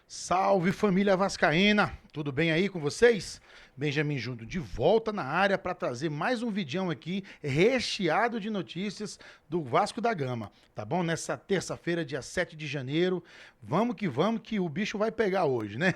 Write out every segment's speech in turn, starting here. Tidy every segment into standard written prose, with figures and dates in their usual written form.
Salve família vascaína, tudo bem aí com vocês? Benjamin Júnior de volta na área para trazer mais um vidão aqui recheado de notícias do Vasco da Gama, tá bom? Nessa terça-feira, dia 7 de janeiro, vamos que o bicho vai pegar hoje, né?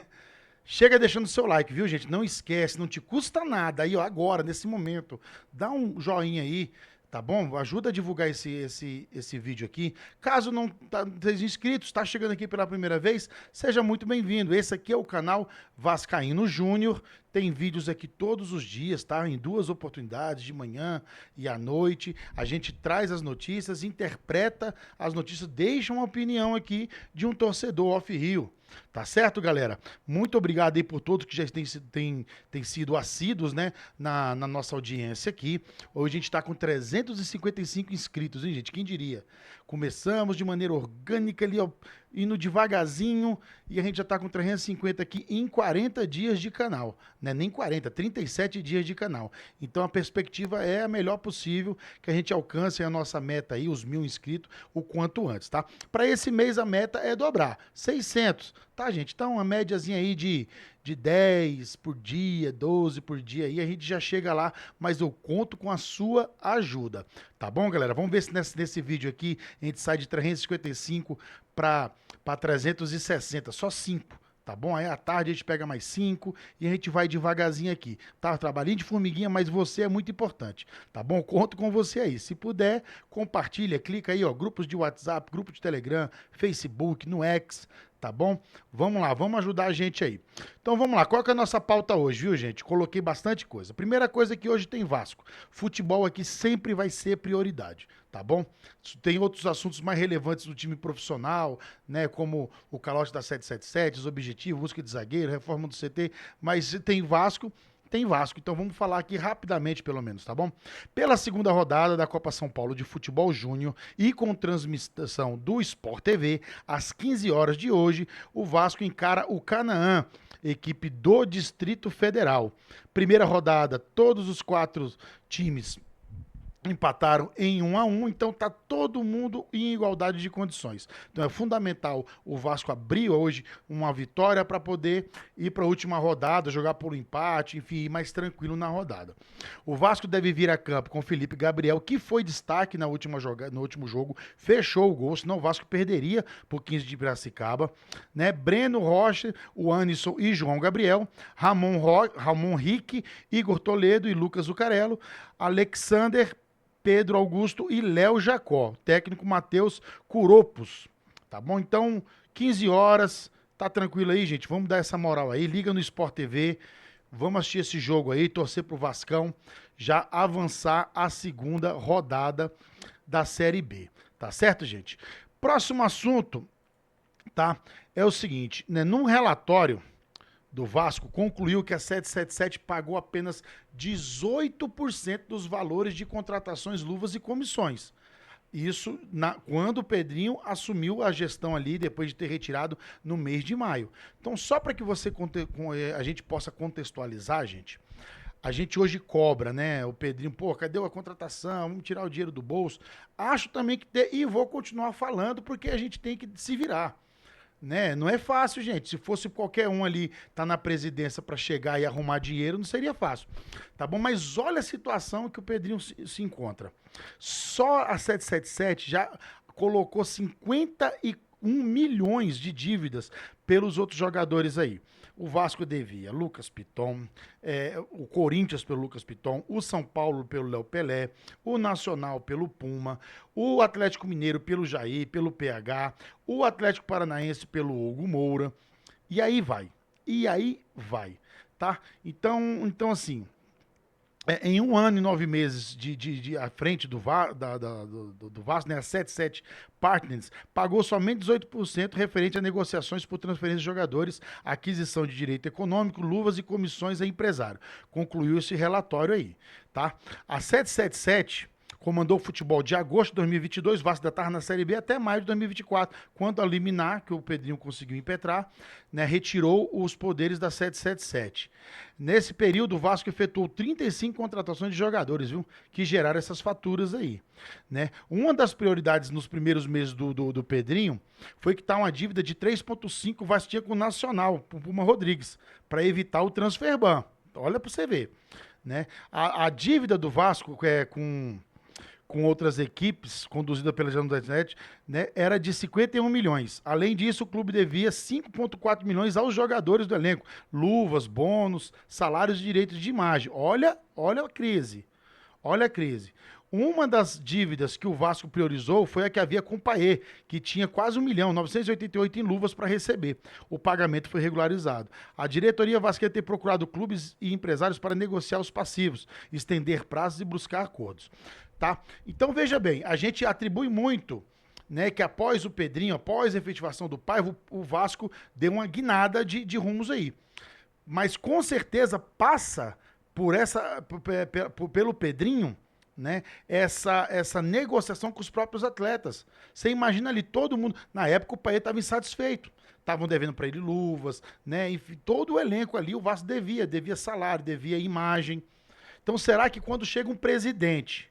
Chega deixando seu like, viu, gente? Não esquece, não te custa nada aí, ó, agora, nesse momento. Dá um joinha aí, tá bom? Ajuda a divulgar esse vídeo aqui. Caso não esteja inscrito, está chegando aqui pela primeira vez, seja muito bem-vindo. Esse aqui é o canal Vascaíno Júnior. Tem vídeos aqui todos os dias, tá? Em duas oportunidades, de manhã e à noite. A gente traz as notícias, interpreta as notícias, deixa uma opinião aqui de um torcedor off-Rio. Tá certo, galera? Muito obrigado aí por todos que já têm sido assíduos, né, na nossa audiência aqui. Hoje a gente está com 355 inscritos, hein, gente? Quem diria? Começamos de maneira orgânica ali, ó, indo devagarzinho, e a gente já está com 350 aqui em 40 dias de canal, né? Nem 40, 37 dias de canal. Então a perspectiva é a melhor possível, que a gente alcance a nossa meta aí, os 1.000 inscritos, o quanto antes, tá? Para esse mês a meta é dobrar, 600, tá, gente? Então uma médiazinha aí de 10 por dia, 12 por dia aí, a gente já chega lá, mas eu conto com a sua ajuda, tá bom, galera? Vamos ver se nesse vídeo aqui a gente sai de 355 para 360, só 5. Tá bom? Aí à tarde a gente pega mais 5 e a gente vai devagarzinho aqui. Tá? Trabalhinho de formiguinha, mas você é muito importante. Tá bom? Conto com você aí. Se puder, compartilha, clica aí, ó. Grupos de WhatsApp, grupo de Telegram, Facebook, no X. Tá bom? Vamos lá, vamos ajudar a gente aí. Então vamos lá, qual que é a nossa pauta hoje, viu, gente? Coloquei bastante coisa. Primeira coisa que hoje tem Vasco. Futebol aqui sempre vai ser prioridade, tá bom? Tem outros assuntos mais relevantes do time profissional, né? Como o calote da 777, os objetivos, busca de zagueiro, reforma do CT, mas tem Vasco. Tem Vasco, então vamos falar aqui rapidamente, pelo menos, tá bom? Pela segunda rodada da Copa São Paulo de Futebol Júnior e com transmissão do Sport TV, às 15 horas de hoje, o Vasco encara o Canaã, equipe do Distrito Federal. Primeira rodada, todos os 4 times empataram em 1-1, então tá todo mundo em igualdade de condições. Então é fundamental o Vasco abrir hoje uma vitória para poder ir para a última rodada, jogar por um empate, enfim, ir mais tranquilo na rodada. O Vasco deve vir a campo com Felipe Gabriel, que foi destaque no último jogo, fechou o gol, senão o Vasco perderia por 15 de Piracicaba, né? Breno Rocha, o Anisson e João Gabriel, Ramon Rick, Igor Toledo e Lucas Zucarello, Alexander, Pedro Augusto e Léo Jacó. Técnico Matheus Curopos. Tá bom? Então, 15 horas. Tá tranquilo aí, gente? Vamos dar essa moral aí. Liga no Sport TV. Vamos assistir esse jogo aí, torcer pro Vascão já avançar a segunda rodada da Série B. Tá certo, gente? Próximo assunto, tá? É o seguinte, né? Num relatório do Vasco concluiu que a 777 pagou apenas 18% dos valores de contratações, luvas e comissões. Isso quando o Pedrinho assumiu a gestão ali, depois de ter retirado no mês de maio. Então, só para que a gente possa contextualizar, gente, a gente hoje cobra, né? O Pedrinho, pô, cadê a contratação? Vamos tirar o dinheiro do bolso. Acho também que e vou continuar falando porque a gente tem que se virar. Né? Não é fácil, gente. Se fosse qualquer um ali tá na presidência para chegar e arrumar dinheiro, não seria fácil. Tá bom? Mas olha a situação que o Pedrinho se encontra. Só a 777 já colocou 51 milhões de dívidas pelos outros jogadores aí. O Vasco devia Lucas Piton, o Corinthians pelo Lucas Piton, o São Paulo pelo Léo Pelé, o Nacional pelo Puma, o Atlético Mineiro pelo Jair, pelo PH, o Atlético Paranaense pelo Hugo Moura, e aí vai, tá? Então assim, em 1 ano e 9 meses à frente do Vasco, né, a 77 Partners pagou somente 18% referente a negociações por transferência de jogadores, aquisição de direito econômico, luvas e comissões a empresário. Concluiu esse relatório aí, tá? A 777 Comandou o futebol de agosto de 2022, Vasco da estava na Série B até maio de 2024, quando a liminar, que o Pedrinho conseguiu impetrar, né, retirou os poderes da 777. Nesse período, o Vasco efetuou 35 contratações de jogadores, viu, que geraram essas faturas aí. Né? Uma das prioridades nos primeiros meses do Pedrinho foi que tá uma dívida de 3,5 o Vasco tinha com o Nacional, pro Puma Rodrigues, para evitar o transfer ban. Olha para você ver. Né? A dívida do Vasco com outras equipes, conduzida pela Jandanet, né, era de 51 milhões. Além disso, o clube devia 5,4 milhões aos jogadores do elenco. Luvas, bônus, salários e direitos de imagem. Olha a crise. Olha a crise. Uma das dívidas que o Vasco priorizou foi a que havia com o Paê, que tinha quase 1 milhão, 988 em luvas para receber. O pagamento foi regularizado. A diretoria vascaína tem procurado clubes e empresários para negociar os passivos, estender prazos e buscar acordos. Tá? Então, veja bem, a gente atribui muito, né, que após o Pedrinho, após a efetivação do Paiva, o Vasco deu uma guinada de rumos aí. Mas com certeza passa pelo Pedrinho, né, essa negociação com os próprios atletas. Você imagina ali todo mundo. Na época o Paê estava insatisfeito. Estavam devendo para ele luvas, né? Enfim, todo o elenco ali, o Vasco devia salário, devia imagem. Então será que quando chega um presidente,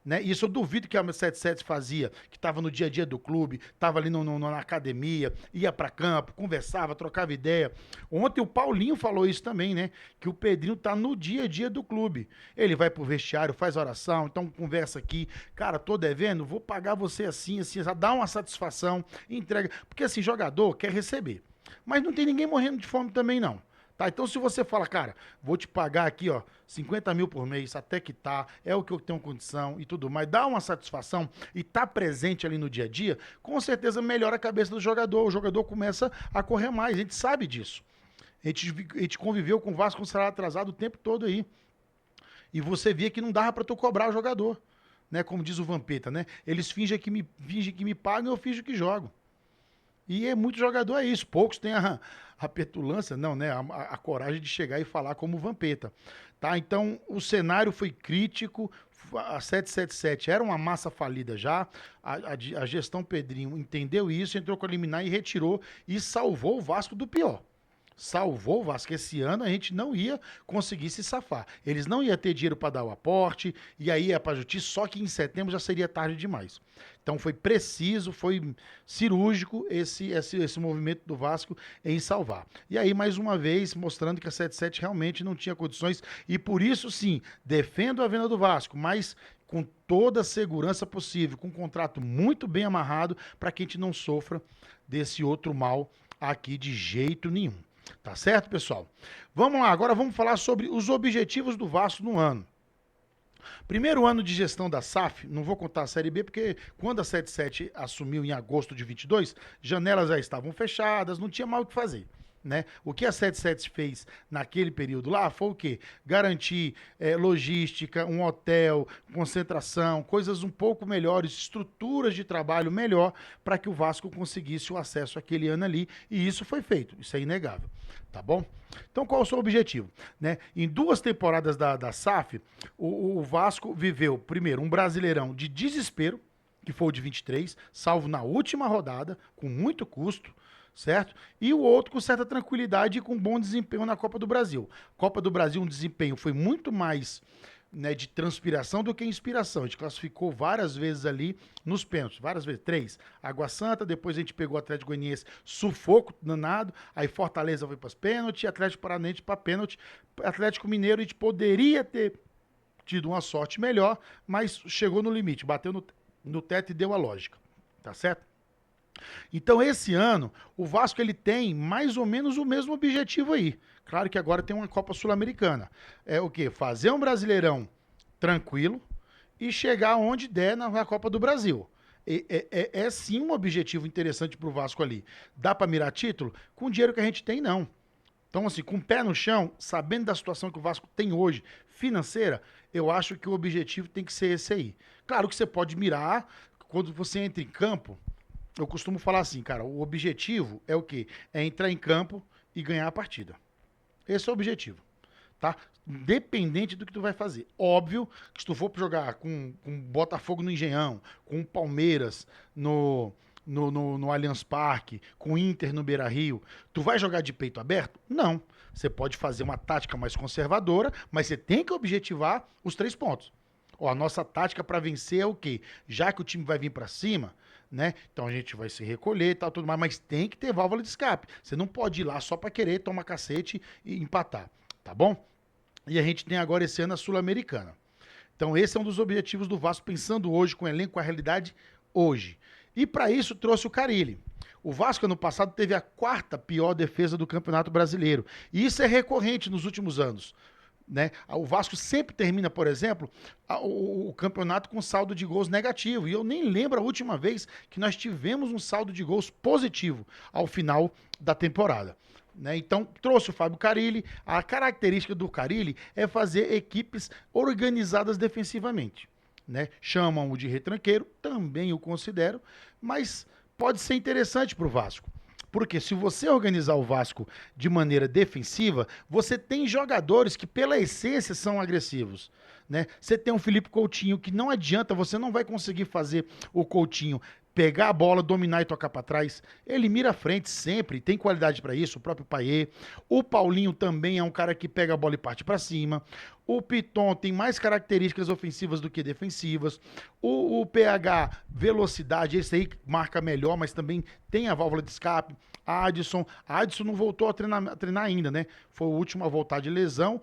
né? Isso eu duvido que a 77 fazia, que estava no dia a dia do clube, estava ali na academia, ia para campo, conversava, trocava ideia. Ontem o Paulinho falou isso também, né? Que o Pedrinho tá no dia a dia do clube. Ele vai pro vestiário, faz oração, então conversa aqui. Cara, tô devendo, vou pagar você assim, dá uma satisfação, entrega. Porque assim, jogador quer receber. Mas não tem ninguém morrendo de fome também, não. Tá, então se você fala, cara, vou te pagar aqui, ó, 50 mil por mês, até que tá, é o que eu tenho condição e tudo mais, dá uma satisfação e tá presente ali no dia a dia, com certeza melhora a cabeça do jogador, o jogador começa a correr mais, a gente sabe disso. A gente conviveu com o Vasco com salário atrasado o tempo todo aí. E você via que não dava pra tu cobrar o jogador, né, como diz o Vampeta, né, eles fingem que me pagam e eu finjo que jogo. E é muito jogador é isso. Poucos têm a petulância, não, né? A coragem de chegar e falar como o Vampeta. Tá? Então, o cenário foi crítico. A 777 era uma massa falida já. A gestão Pedrinho entendeu isso, entrou com a liminar e retirou e salvou o Vasco do pior. Salvou o Vasco. Esse ano a gente não ia conseguir se safar. Eles não iam ter dinheiro para dar o aporte, e aí ia para a justiça, só que em setembro já seria tarde demais. Então foi preciso, foi cirúrgico esse movimento do Vasco em salvar. E aí, mais uma vez, mostrando que a 77 realmente não tinha condições, e por isso, sim, defendo a venda do Vasco, mas com toda a segurança possível, com um contrato muito bem amarrado, para que a gente não sofra desse outro mal aqui de jeito nenhum. Tá certo, pessoal? Vamos lá, agora vamos falar sobre os objetivos do Vasco no ano. Primeiro ano de gestão da SAF, não vou contar a Série B, porque quando a 77 assumiu em agosto de 22, janelas já estavam fechadas, não tinha mais o que fazer. Né? O que a 77 fez naquele período lá foi o quê? Garantir logística, um hotel, concentração, coisas um pouco melhores, estruturas de trabalho melhor para que o Vasco conseguisse o acesso aquele ano ali, e isso foi feito, isso é inegável, tá bom? Então qual é o seu objetivo? Né? Em 2 temporadas da SAF, o Vasco viveu, primeiro, um Brasileirão de desespero, que foi o de 23, salvo na última rodada, com muito custo, certo? E o outro com certa tranquilidade e com bom desempenho na Copa do Brasil. Copa do Brasil, um desempenho foi muito mais, né, de transpiração do que inspiração. A gente classificou várias vezes ali nos pênaltis, várias vezes, 3. Água Santa, depois a gente pegou o Atlético Goianiense, sufoco danado, aí Fortaleza foi para os pênaltis, Atlético Paranaense para pênalti, Atlético Mineiro a gente poderia ter tido uma sorte melhor, mas chegou no limite, bateu no teto e deu a lógica, tá certo? Então, esse ano, o Vasco ele tem mais ou menos o mesmo objetivo aí. Claro que agora tem uma Copa Sul-Americana. É o quê? Fazer um Brasileirão tranquilo e chegar onde der na Copa do Brasil. É sim um objetivo interessante para o Vasco ali. Dá para mirar título? Com o dinheiro que a gente tem, não. Então, assim, com o pé no chão, sabendo da situação que o Vasco tem hoje, financeira, eu acho que o objetivo tem que ser esse aí. Claro que você pode mirar, quando você entra em campo, eu costumo falar assim, cara, o objetivo é o quê? É entrar em campo e ganhar a partida. Esse é o objetivo. tá? Independente do que tu vai fazer. Óbvio que se tu for jogar com Botafogo no Engenhão, com o Palmeiras no Allianz Parque, com o Inter no Beira-Rio, tu vai jogar de peito aberto? Não. Você pode fazer uma tática mais conservadora, mas você tem que objetivar os 3 pontos. Ó, a nossa tática para vencer é o quê? Já que o time vai vir para cima, né? Então a gente vai se recolher e tal, tudo mais, mas tem que ter válvula de escape. Você não pode ir lá só para querer tomar cacete e empatar, tá bom? E a gente tem agora esse ano a Sul-Americana. Então esse é um dos objetivos do Vasco, pensando hoje com o elenco, com a realidade hoje. E para isso trouxe o Carille. O Vasco ano passado teve a 4ª pior defesa do Campeonato Brasileiro. E isso é recorrente nos últimos anos. Né? O Vasco sempre termina, por exemplo, o campeonato com saldo de gols negativo. E eu nem lembro a última vez que nós tivemos um saldo de gols positivo ao final da temporada. Né? Então, trouxe o Fábio Carille. A característica do Carille é fazer equipes organizadas defensivamente. Né? Chamam-o de retranqueiro, também o considero, mas pode ser interessante para o Vasco. Porque se você organizar o Vasco de maneira defensiva, você tem jogadores que, pela essência, são agressivos. Né? Você tem um Felipe Coutinho que não adianta, você não vai conseguir fazer o Coutinho pegar a bola, dominar e tocar para trás. Ele mira à frente sempre, tem qualidade para isso, o próprio Payet. O Paulinho também é um cara que pega a bola e parte para cima. O Piton tem mais características ofensivas do que defensivas. O PH, velocidade, esse aí marca melhor, mas também tem a válvula de escape. A Adson não voltou a treinar ainda, né? Foi o último a voltar de lesão.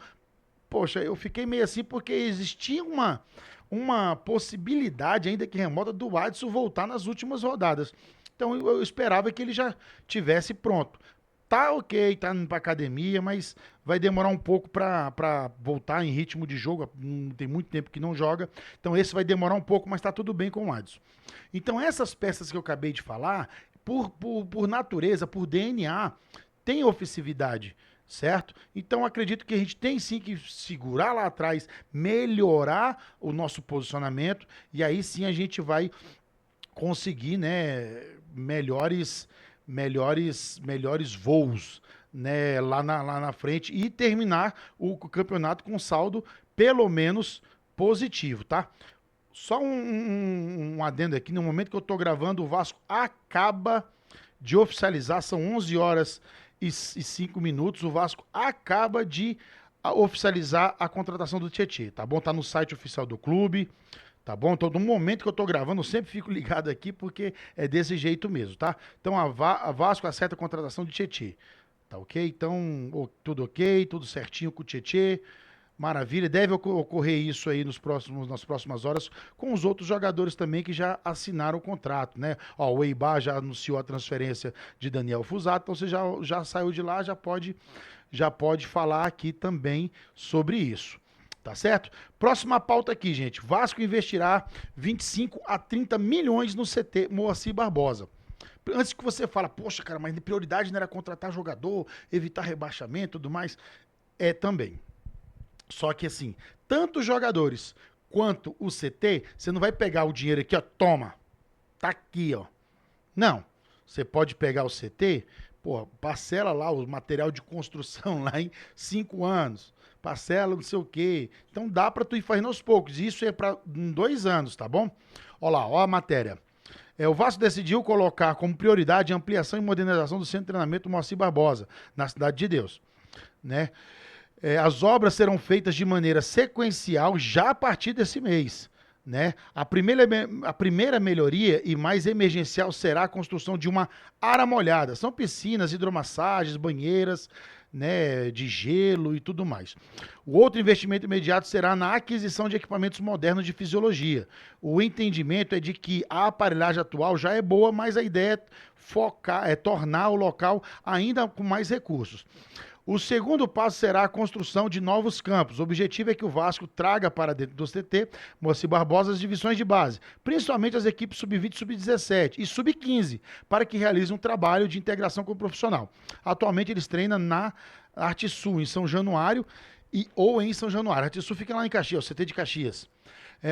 Poxa, eu fiquei meio assim porque existia uma possibilidade, ainda que remota, do Adson voltar nas últimas rodadas. Então eu esperava que ele já tivesse pronto. Tá ok, tá indo pra academia, mas vai demorar um pouco pra voltar em ritmo de jogo. Tem muito tempo que não joga. Então esse vai demorar um pouco, mas tá tudo bem com o Adson. Então essas peças que eu acabei de falar, por natureza, por DNA, tem ofensividade. Certo? Então acredito que a gente tem sim que segurar lá atrás, melhorar o nosso posicionamento e aí sim a gente vai conseguir, né, melhores voos, né, lá na frente e terminar o campeonato com saldo pelo menos positivo, tá? Só um adendo aqui, no momento que eu tô gravando, o Vasco acaba de oficializar, são 11 horas e 5 minutos, o Vasco acaba de oficializar a contratação do Tietê, tá bom? Tá no site oficial do clube, tá bom? Então, no momento que eu tô gravando, eu sempre fico ligado aqui, porque é desse jeito mesmo, tá? Então, a Vasco acerta a contratação de Tietê, tá ok? Então, tudo ok, tudo certinho com o Tietê, maravilha. Deve ocorrer isso aí nas próximas horas com os outros jogadores também que já assinaram o contrato, né? Ó, o Eibar já anunciou a transferência de Daniel Fusato, então você já saiu de lá, já pode falar aqui também sobre isso. Tá certo? Próxima pauta aqui, gente. Vasco investirá 25 a 30 milhões no CT Moacir Barbosa. Antes que você fala, poxa, cara, mas prioridade não era contratar jogador, evitar rebaixamento e tudo mais. É também. Só que assim, tanto os jogadores quanto o CT, você não vai pegar o dinheiro aqui, ó, toma, tá aqui, ó. Não, você pode pegar o CT, pô, parcela lá o material de construção lá em 5 anos, parcela não sei o quê. Então dá pra tu ir fazendo aos poucos, isso é pra 2 anos, tá bom? Ó lá, ó a matéria. O Vasco decidiu colocar como prioridade a ampliação e modernização do centro de treinamento Moacir Barbosa, na Cidade de Deus, né? As obras serão feitas de maneira sequencial já a partir desse mês. Né? A primeira melhoria e mais emergencial será a construção de uma área molhada. São piscinas, hidromassagens, banheiras, né, de gelo e tudo mais. O outro investimento imediato será na aquisição de equipamentos modernos de fisiologia. O entendimento é de que a aparelhagem atual já é boa, mas a ideia é tornar o local ainda com mais recursos. O segundo passo será a construção de novos campos. O objetivo é que o Vasco traga para dentro do CT Moacir Barbosa as divisões de base, principalmente as equipes sub-20, sub-17 e sub-15, para que realizem um trabalho de integração com o profissional. Atualmente eles treinam na Arte Sul, em São Januário, ou em São Januário. A Arte Sul fica lá em Caxias, o CT de Caxias.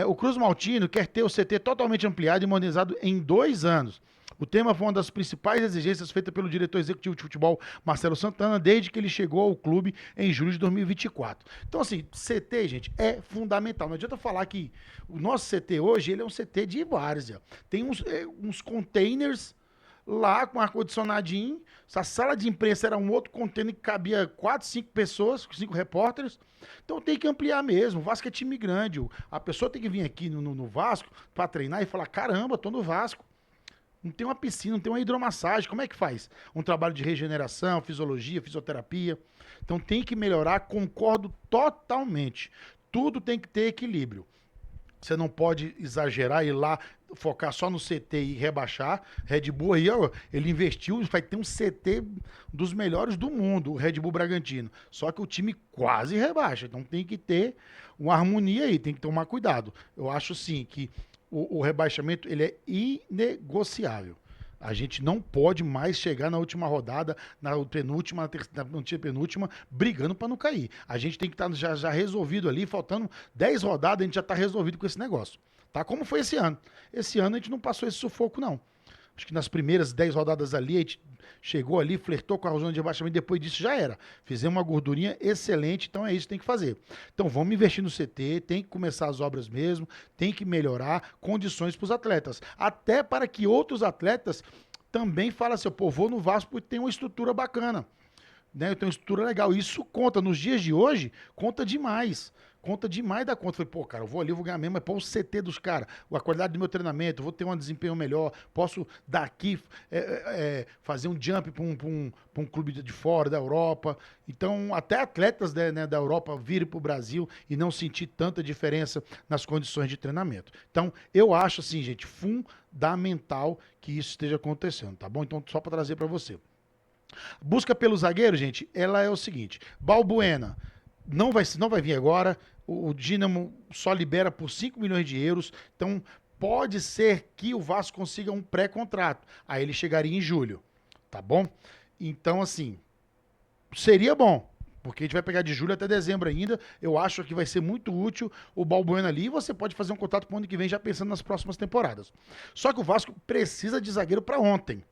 O Cruz Maltino quer ter o CT totalmente ampliado e modernizado em 2 anos. O tema foi uma das principais exigências feitas pelo diretor executivo de futebol, Marcelo Santana, desde que ele chegou ao clube em julho de 2024. Então, assim, CT, gente, é fundamental. Não adianta falar que o nosso CT hoje, ele é um CT de várzea. Tem uns containers lá com ar-condicionadinho. A sala de imprensa era um outro container que cabia 4, 5 pessoas, 5 repórteres. Então tem que ampliar mesmo. O Vasco é time grande. A pessoa tem que vir aqui no Vasco para treinar e falar: caramba, tô no Vasco. Não tem uma piscina, não tem uma hidromassagem. Como é que faz? Um trabalho de regeneração, fisiologia, fisioterapia. Então tem que melhorar, concordo totalmente. Tudo tem que ter equilíbrio. Você não pode exagerar e ir lá focar só no CT e rebaixar. Red Bull aí, ó, ele investiu, vai ter um CT dos melhores do mundo, o Red Bull Bragantino. Só que o time quase rebaixa. Então tem que ter uma harmonia aí, tem que tomar cuidado. Eu acho sim que o rebaixamento ele é inegociável. A gente não pode mais chegar na última rodada, na penúltima, na penúltima, brigando para não cair. A gente tem que estar já resolvido ali, faltando 10 rodadas, a gente já está resolvido com esse negócio. Tá? Como foi esse ano? Esse ano a gente não passou esse sufoco, não. Acho que nas primeiras 10 rodadas ali, a gente chegou ali, flertou com a zona de rebaixamento, depois disso já era. Fizemos uma gordurinha excelente, então é isso que tem que fazer. Então vamos investir no CT, tem que começar as obras mesmo, tem que melhorar condições para os atletas. Até para que outros atletas também falem assim, pô, vou no Vasco porque tem uma estrutura bacana. Né? Tem uma estrutura legal. Isso conta, nos dias de hoje, conta demais. Conta demais da conta. Falei, pô, cara, eu vou ali, eu vou ganhar mesmo, é para o CT dos caras, a qualidade do meu treinamento, eu vou ter um desempenho melhor, posso daqui fazer um jump para um clube de fora, da Europa. Então, até atletas né, da Europa virem para o Brasil e não sentir tanta diferença nas condições de treinamento. Então, eu acho assim, gente, fundamental que isso esteja acontecendo, tá bom? Então, só para trazer para você. Busca pelo zagueiro, gente, ela é o seguinte: Balbuena não vai vir agora, o Dínamo só libera por 5 milhões de euros, então pode ser que o Vasco consiga um pré-contrato, aí ele chegaria em julho, tá bom? Então, assim, seria bom, porque a gente vai pegar de julho até dezembro ainda, eu acho que vai ser muito útil o Balbuena ali, e você pode fazer um contrato para o ano que vem já pensando nas próximas temporadas. Só que o Vasco precisa de zagueiro para ontem.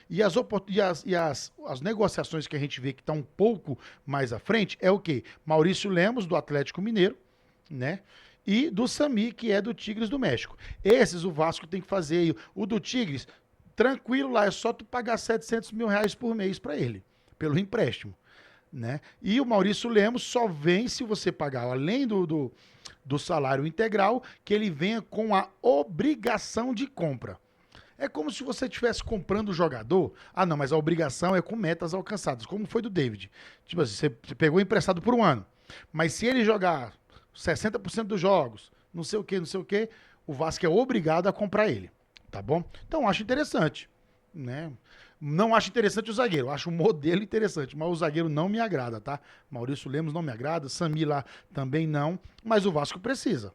E as negociações que a gente vê que está um pouco mais à frente é o quê? Maurício Lemos, do Atlético Mineiro, né? E do Sami, que é do Tigres do México. Esses o Vasco tem que fazer. O do Tigres, tranquilo lá, é só tu pagar 700 mil reais por mês para ele, pelo empréstimo, né? E o Maurício Lemos só vem se você pagar, além do salário integral, que ele venha com a obrigação de compra. É como se você estivesse comprando o jogador. Ah, não, mas a obrigação é com metas alcançadas, como foi do David. Tipo assim, você pegou emprestado por um ano. Mas se ele jogar 60% dos jogos, não sei o quê, o Vasco é obrigado a comprar ele. Tá bom? Então, acho interessante. Né? Não acho interessante o zagueiro, acho o modelo interessante, mas o zagueiro não me agrada, tá? Maurício Lemos não me agrada, Sami lá também não, mas o Vasco precisa.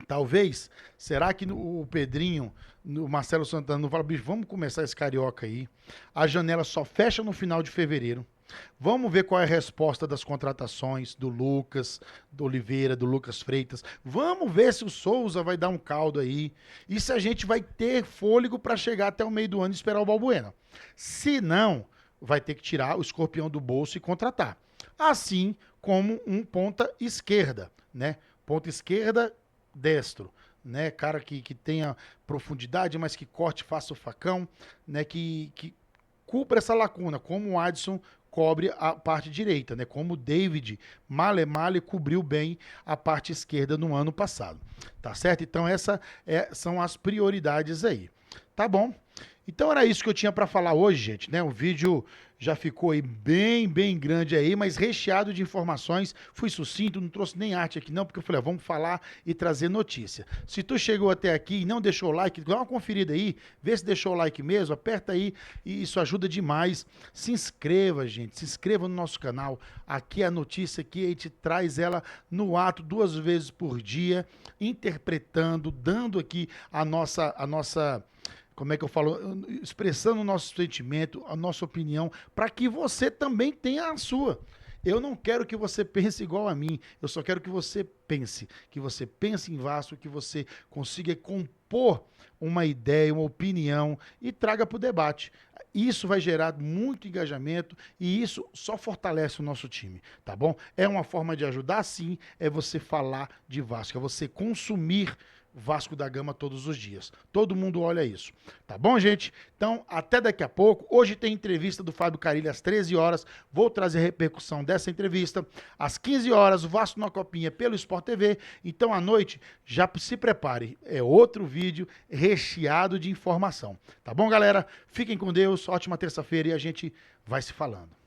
Talvez, será que o Pedrinho, o Marcelo Santana não fala, bicho, vamos começar esse carioca aí. A janela só fecha no final de fevereiro. Vamos ver qual é a resposta das contratações do Lucas, do Oliveira, do Lucas Freitas. Vamos ver se o Souza vai dar um caldo aí. E se a gente vai ter fôlego para chegar até o meio do ano e esperar o Balbuena. Se não, vai ter que tirar o escorpião do bolso e contratar. Assim como um ponta esquerda, né? Ponta esquerda destro, né? Cara que tenha profundidade, mas que corte, faça o facão, né? Que cubra essa lacuna, como o Adson cobre a parte direita, né? Como o David Male cobriu bem a parte esquerda no ano passado, tá certo? Então essas são as prioridades aí, tá bom? Então era isso que eu tinha para falar hoje, gente, né? O vídeo já ficou aí bem grande aí, mas recheado de informações. Fui sucinto, não trouxe nem arte aqui não, porque eu falei, vamos falar e trazer notícia. Se tu chegou até aqui e não deixou o like, dá uma conferida aí, vê se deixou o like mesmo, aperta aí, e isso ajuda demais. Se inscreva, gente, se inscreva no nosso canal. Aqui é a notícia que a gente traz ela no ato 2 vezes por dia, interpretando, dando aqui a nossa como é que eu falo, expressando o nosso sentimento, a nossa opinião, para que você também tenha a sua. Eu não quero que você pense igual a mim, eu só quero que você pense em Vasco, que você consiga compor uma ideia, uma opinião e traga para o debate. Isso vai gerar muito engajamento e isso só fortalece o nosso time, tá bom? É uma forma de ajudar, sim, é você falar de Vasco, é você consumir Vasco da Gama todos os dias. Todo mundo olha isso. Tá bom, gente? Então, até daqui a pouco. Hoje tem entrevista do Fábio Carilli às 13 horas. Vou trazer a repercussão dessa entrevista. Às 15 horas, o Vasco na Copinha pelo Sport TV. Então, à noite, já se prepare. É outro vídeo recheado de informação. Tá bom, galera? Fiquem com Deus. Ótima terça-feira e a gente vai se falando.